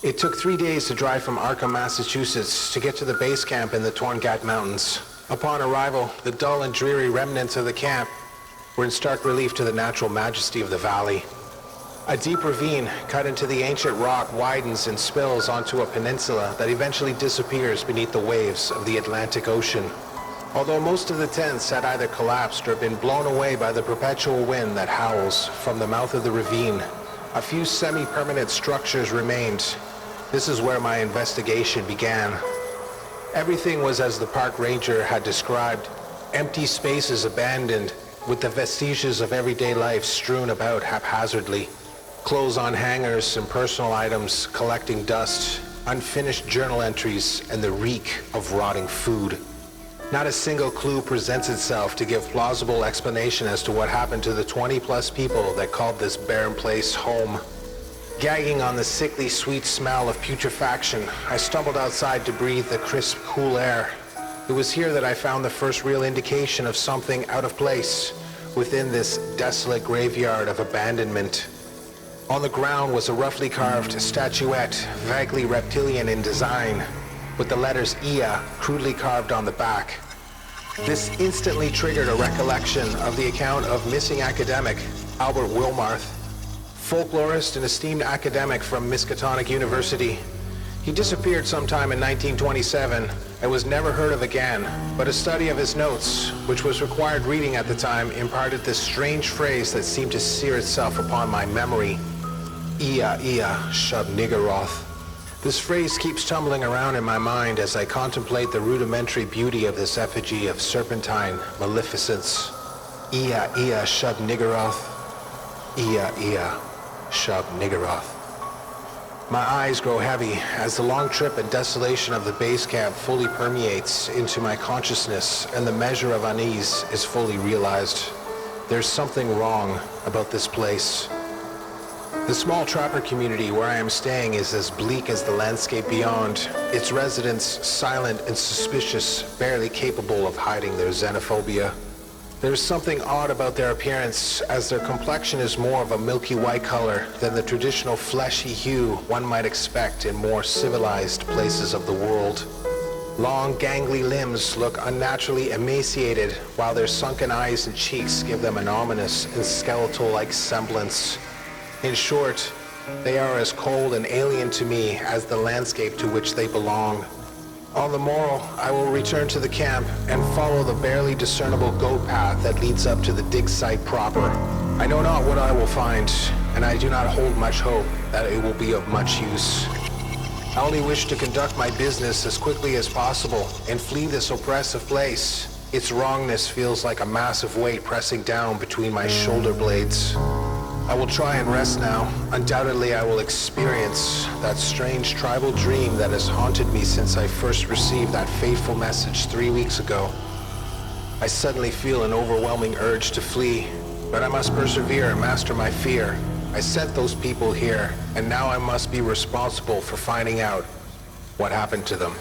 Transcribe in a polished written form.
It took 3 days to drive from Arkham, Massachusetts to get to the base camp in the Torngat Mountains. Upon arrival, the dull and dreary remnants of the camp were in stark relief to the natural majesty of the valley. A deep ravine cut into the ancient rock widens and spills onto a peninsula that eventually disappears beneath the waves of the Atlantic Ocean. Although most of the tents had either collapsed or been blown away by the perpetual wind that howls from the mouth of the ravine, a few semi-permanent structures remained. This is where my investigation began. Everything was as the park ranger had described, empty spaces abandoned with the vestiges of everyday life strewn about haphazardly. Clothes on hangers and personal items collecting dust, unfinished journal entries, and the reek of rotting food. Not a single clue presents itself to give plausible explanation as to what happened to the 20-plus people that called this barren place home. Gagging on the sickly sweet smell of putrefaction, I stumbled outside to breathe the crisp, cool air. It was here that I found the first real indication of something out of place within this desolate graveyard of abandonment. On the ground was a roughly carved statuette, vaguely reptilian in design, with the letters IA crudely carved on the back. This instantly triggered a recollection of the account of missing academic Albert Wilmarth, folklorist and esteemed academic from Miskatonic University. He disappeared sometime in 1927 and was never heard of again, but a study of his notes, which was required reading at the time, imparted this strange phrase that seemed to sear itself upon my memory. Ia, shub niggeroth. This phrase keeps tumbling around in my mind as I contemplate the rudimentary beauty of this effigy of serpentine maleficence. Ia, shub niggeroth. Ia, shub niggeroth. My eyes grow heavy as the long trip and desolation of the base camp fully permeates into my consciousness and the measure of unease is fully realized. There's something wrong about this place. The small trapper community where I am staying is as bleak as the landscape beyond, its residents silent and suspicious, barely capable of hiding their xenophobia. There's something odd about their appearance, as their complexion is more of a milky white color than the traditional fleshy hue one might expect in more civilized places of the world. Long, gangly limbs look unnaturally emaciated, while their sunken eyes and cheeks give them an ominous and skeletal-like semblance. In short, they are as cold and alien to me as the landscape to which they belong. On the morrow, I will return to the camp and follow the barely discernible goat path that leads up to the dig site proper. I know not what I will find, and I do not hold much hope that it will be of much use. I only wish to conduct my business as quickly as possible and flee this oppressive place. Its wrongness feels like a massive weight pressing down between my shoulder blades. I will try and rest now. Undoubtedly, I will experience that strange tribal dream that has haunted me since I first received that fateful message 3 weeks ago. I suddenly feel an overwhelming urge to flee, but I must persevere and master my fear. I sent those people here, and now I must be responsible for finding out what happened to them.